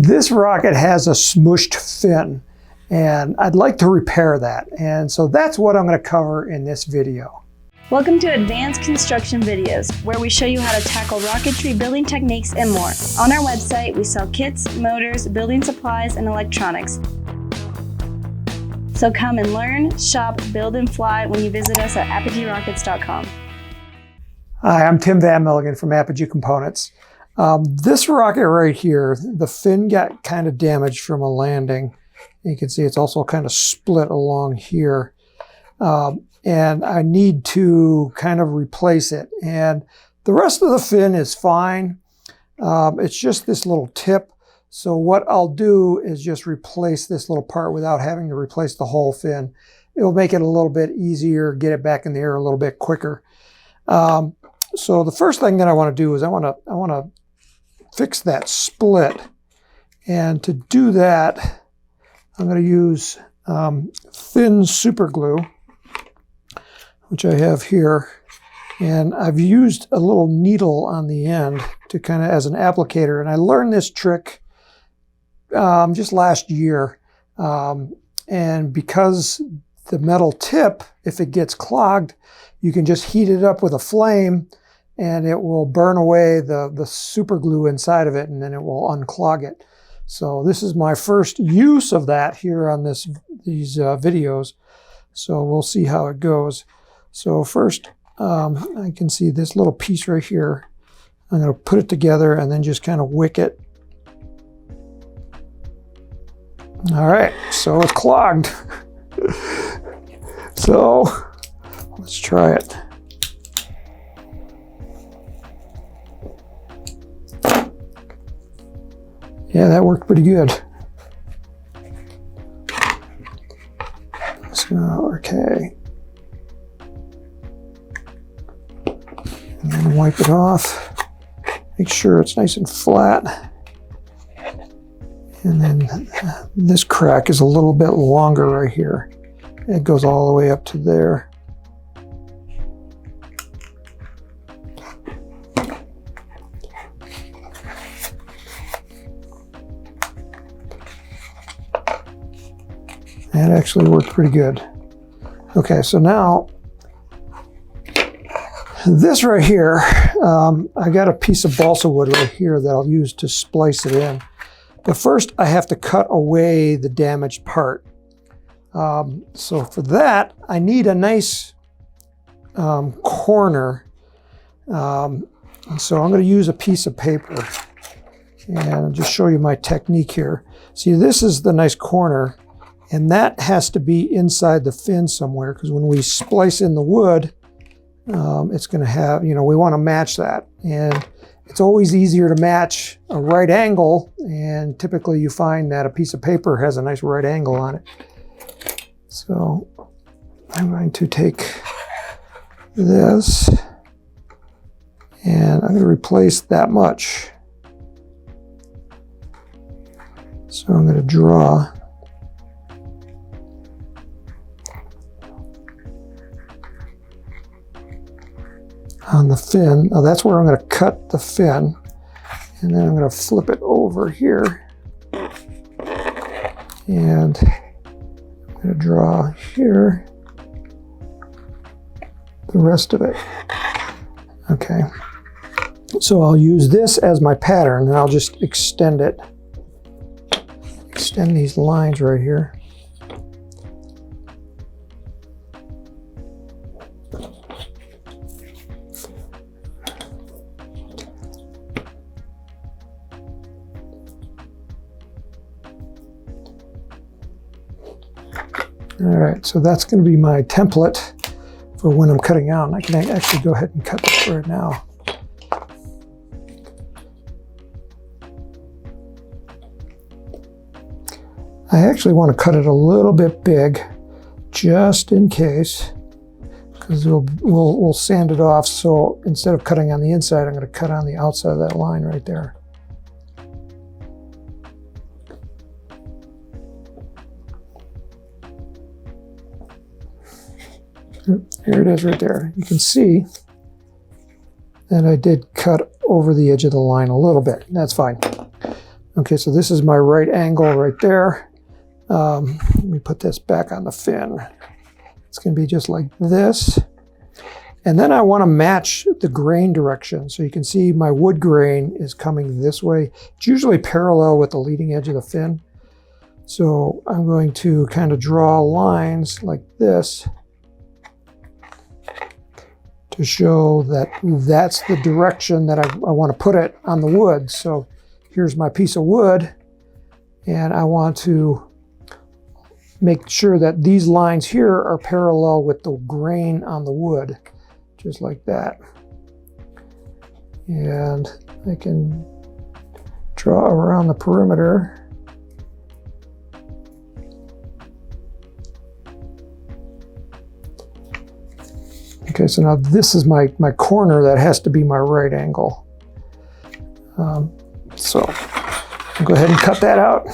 This rocket has a smushed fin, and I'd like to repair that. And so that's what I'm going to cover in this video. Welcome to Advanced Construction Videos, where we show you how to tackle rocketry building techniques and more. On our website, we sell kits, motors, building supplies, and electronics. So come and learn, shop, build, and fly when you visit us at apogeerockets.com. Hi, I'm Tim Van Milligan from Apogee Components. This rocket right here, the fin got kind of damaged from a landing. You can see it's also kind of split along here. And I need to kind of replace it. And the rest of the fin is fine. It's just this little tip. So what I'll do is just replace this little part without having to replace the whole fin. It'll make it a little bit easier, get it back in the air a little bit quicker. So the first thing that I want to do is I want to fix that split. And to do that, I'm going to use thin super glue, which I have here. And I've used a little needle on the end to kind of as an applicator. And I learned this trick just last year. And because the metal tip, if it gets clogged, you can just heat it up with a flame and it will burn away the super glue inside of it, and then it will unclog it. So this is my first use of that here on these videos. So we'll see how it goes. So first, I can see this little piece right here. I'm going to put it together and then just kind of wick it. All right, so it's clogged. So let's try it. Yeah, that worked pretty good. Okay. And then wipe it off. Make sure it's nice and flat. And then this crack is a little bit longer right here. It goes all the way up to there. That actually worked pretty good. Okay, so now this right here, I got a piece of balsa wood right here that I'll use to splice it in. But first I have to cut away the damaged part. So for that, I need a nice corner. And so I'm going to use a piece of paper and I'll just show you my technique here. See, this is the nice corner, and that has to be inside the fin somewhere, because when we splice in the wood, it's going to have, we want to match that. And it's always easier to match a right angle, and typically you find that a piece of paper has a nice right angle on it. So I'm going to take this and I'm going to replace that much. So I'm going to draw on the fin. Now that's where I'm going to cut the fin, and then I'm going to flip it over here, and I'm going to draw here the rest of it. Okay, so I'll use this as my pattern, and I'll just extend it. Extend these lines right here. All right, so that's going to be my template for when I'm cutting out. And I can actually go ahead and cut this right now. I actually want to cut it a little bit big, just in case, because we'll sand it off. So instead of cutting on the inside, I'm going to cut on the outside of that line right there. Here it is right there. You can see that I did cut over the edge of the line a little bit. That's fine. Okay, so this is my right angle right there. Let me put this back on the fin. It's going to be just like this. And then I want to match the grain direction. So you can see my wood grain is coming this way. It's usually parallel with the leading edge of the fin. So I'm going to kind of draw lines like this to show that that's the direction that I want to put it on the wood. So here's my piece of wood, and I want to make sure that these lines here are parallel with the grain on the wood, just like that. And I can draw around the perimeter. Okay, so now this is my corner that has to be my right angle. So I'll go ahead and cut that out.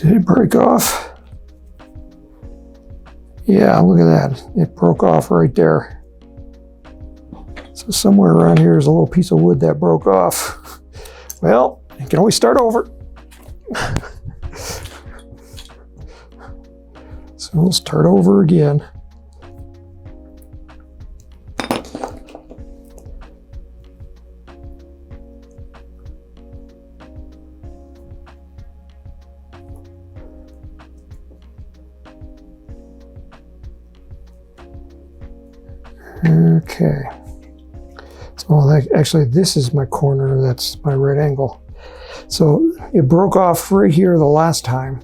Did it break off? Yeah, look at that. It broke off right there. So somewhere around here is a little piece of wood that broke off. Well, you can always start over. So we'll start over again. Okay, so actually this is my corner, that's my right angle. So it broke off right here the last time.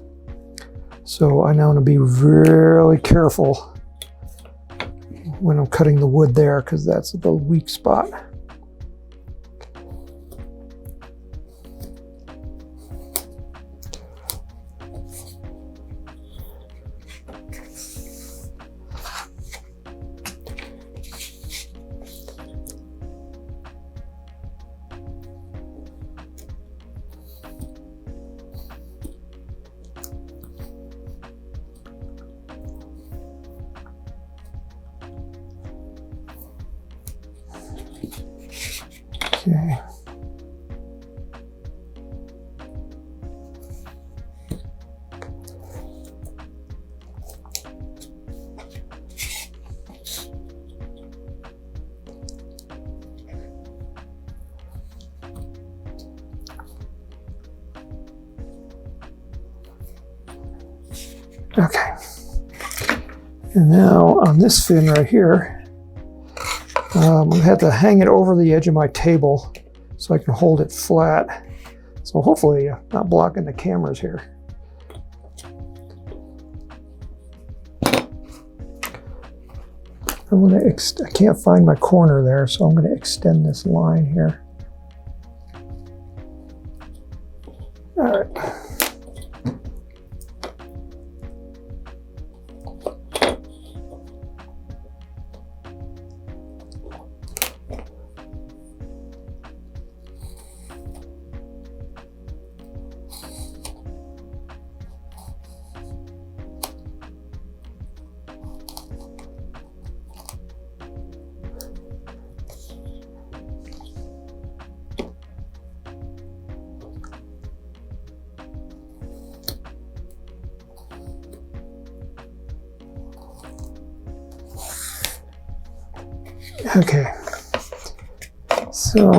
So I now want to be really careful when I'm cutting the wood there, because that's the weak spot. Okay. Okay. And now on this fin right here, I have to hang it over the edge of my table so I can hold it flat. So hopefully not blocking the cameras here. I can't find my corner there, so I'm going to extend this line here. All right. Okay, so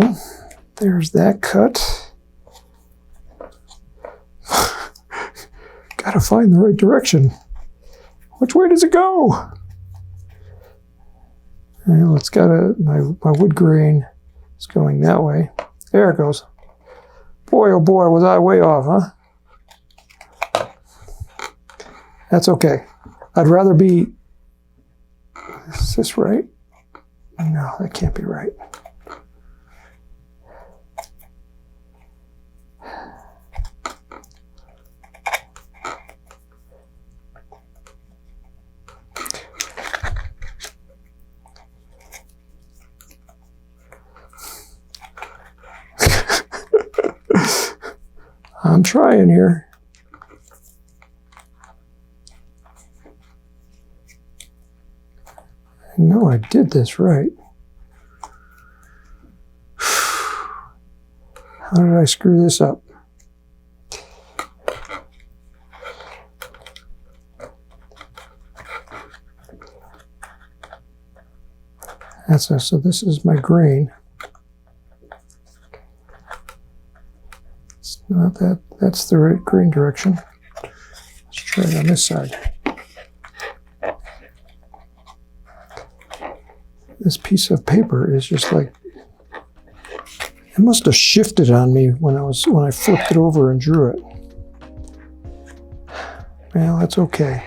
there's that cut. Gotta find the right direction. Which way does it go? Well, it's got my wood grain is going that way. There it goes. Boy, oh boy, was I way off, huh? That's okay. I'd rather be, is this right? No, that can't be right. I'm trying here. I know I did this right. How did I screw this up? So this is my grain. It's not that, that's the right grain direction. Let's try it on this side. This piece of paper is just like, it must have shifted on me when I flipped it over and drew it. Well, that's okay.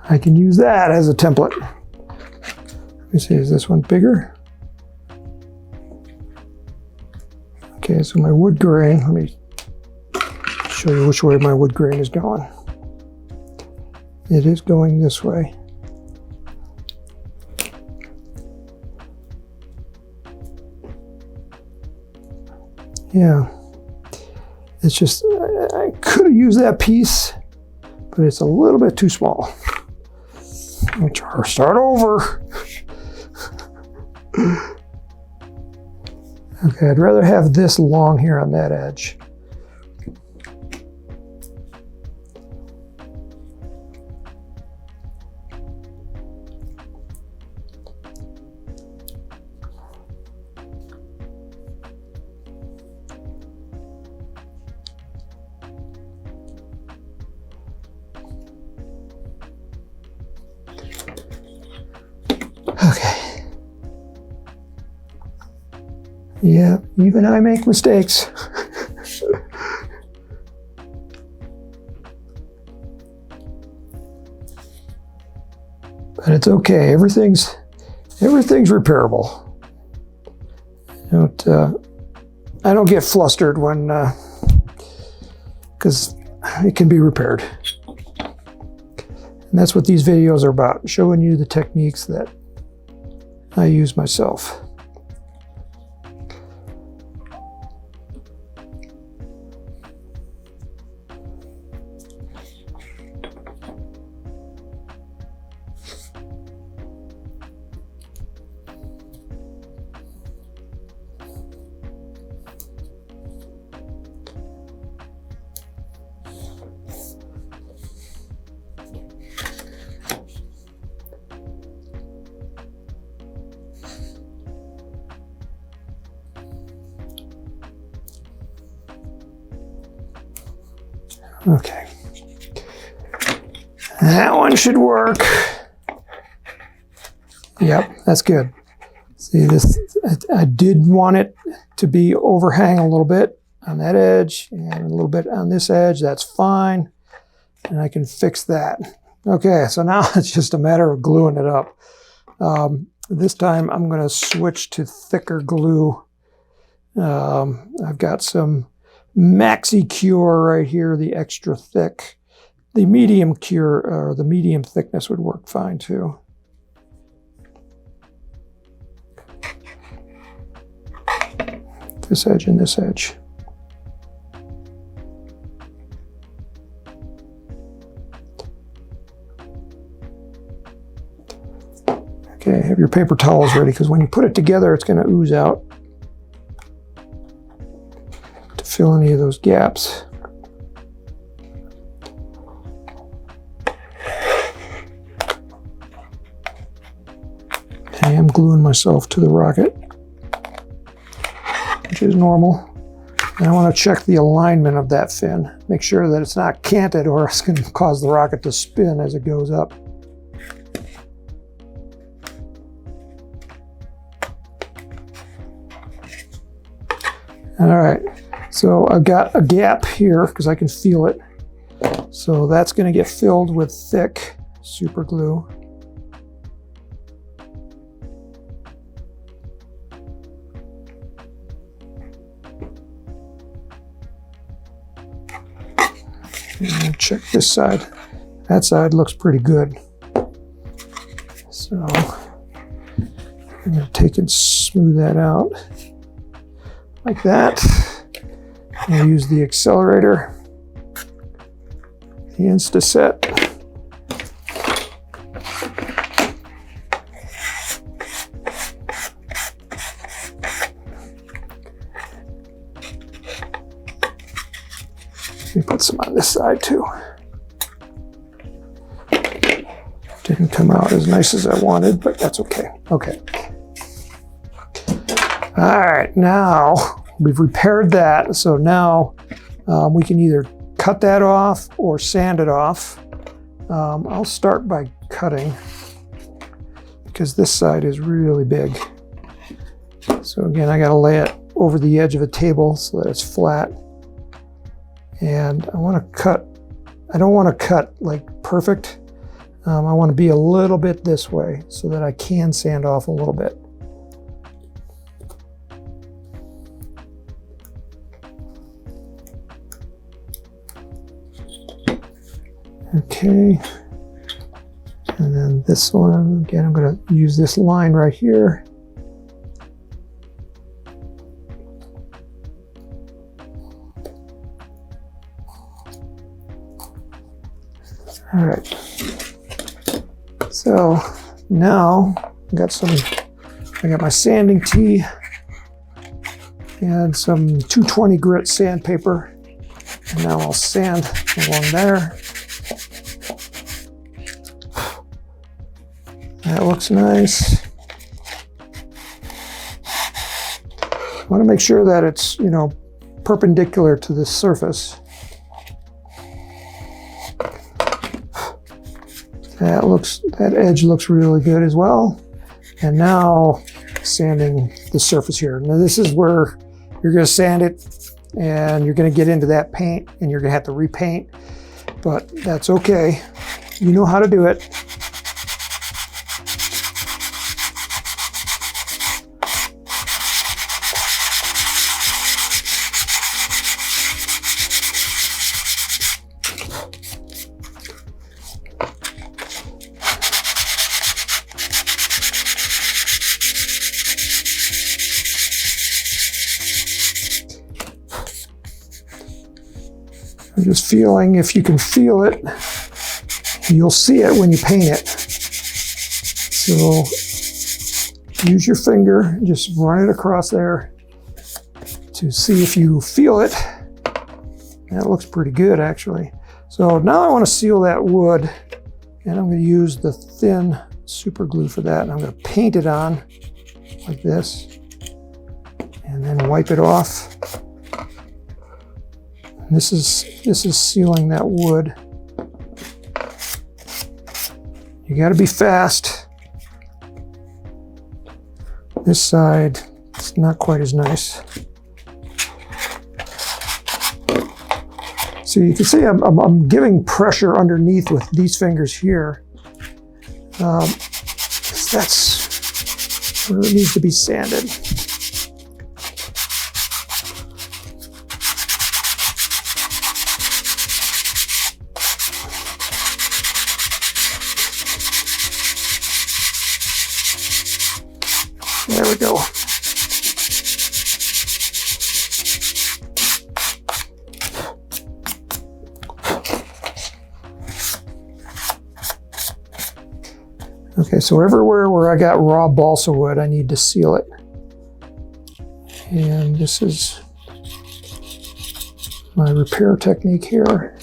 I can use that as a template. Let me see, is this one bigger? Okay, so my wood grain, let me show you which way my wood grain is going. It is going this way. Yeah, it's just, I could have used that piece, but it's a little bit too small. I'll start over. Okay, I'd rather have this long here on that edge. Okay. Yeah, even I make mistakes. But it's okay. Everything's repairable. I don't get flustered when because it can be repaired. And that's what these videos are about, showing you the techniques that I use myself. Okay, that one should work. Yep, that's good. See this, I did want it to be overhang a little bit on that edge and a little bit on this edge. That's fine, and I can fix that. Okay, so now it's just a matter of gluing it up. This time I'm going to switch to thicker glue. I've got some Maxi Cure right here, the extra thick. The medium cure, or the medium thickness would work fine too. This edge and this edge. Okay, have your paper towels ready, because when you put it together, it's going to ooze out to fill any of those gaps. Okay, I'm gluing myself to the rocket, which is normal. And I want to check the alignment of that fin. Make sure that it's not canted, or it's going to cause the rocket to spin as it goes up. All right, So I've got a gap here because I can feel it. So that's going to get filled with thick super glue. And check this side. That side looks pretty good. So I'm going to take and smooth that out like that. I'll use the accelerator, the Insta-set. Let me put some on this side too. Didn't come out as nice as I wanted, but that's okay. Okay. All right, now we've repaired that. So now we can either cut that off or sand it off. I'll start by cutting because this side is really big. So again, I got to lay it over the edge of a table so that it's flat. And I want to cut, I don't want to cut like perfect. I want to be a little bit this way so that I can sand off a little bit. Okay. And then this one, again, I'm going to use this line right here. All right. So now I got my sanding tee and some 220 grit sandpaper. And now I'll sand along there. That looks nice. I want to make sure that it's, perpendicular to the surface. That edge looks really good as well. And now sanding the surface here. Now this is where you're going to sand it and you're going to get into that paint and you're going to have to repaint, but that's okay. You know how to do it. I'm just feeling, if you can feel it, you'll see it when you paint it. So use your finger, just run it across there to see if you feel it. That looks pretty good actually. So now I want to seal that wood and I'm going to use the thin super glue for that. And I'm going to paint it on like this and then wipe it off. This is sealing that wood. You got to be fast. This side, it's not quite as nice. So you can see I'm giving pressure underneath with these fingers here. That's where it needs to be sanded. There we go. Okay, so everywhere where I got raw balsa wood, I need to seal it. And this is my repair technique here.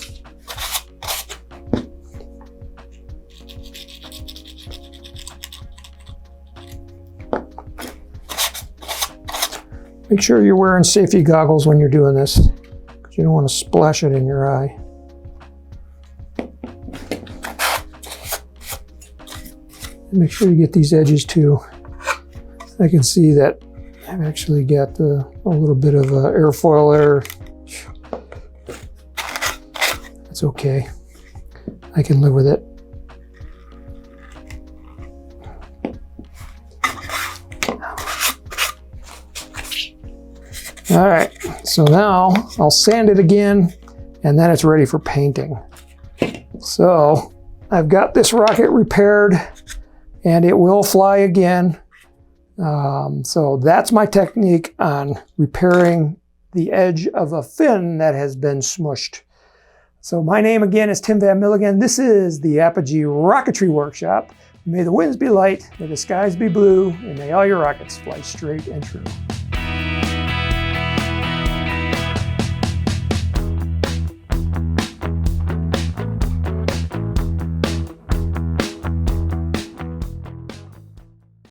Make sure you're wearing safety goggles when you're doing this, because you don't want to splash it in your eye. And make sure you get these edges too. I can see that I've actually got a little bit of airfoil there Ouch. That's okay. I can live with it. All right, so now I'll sand it again, and then it's ready for painting. So I've got this rocket repaired, and it will fly again. So that's my technique on repairing the edge of a fin that has been smushed. So my name again is Tim Van Milligan. This is the Apogee Rocketry Workshop. May the winds be light, may the skies be blue, and may all your rockets fly straight and true.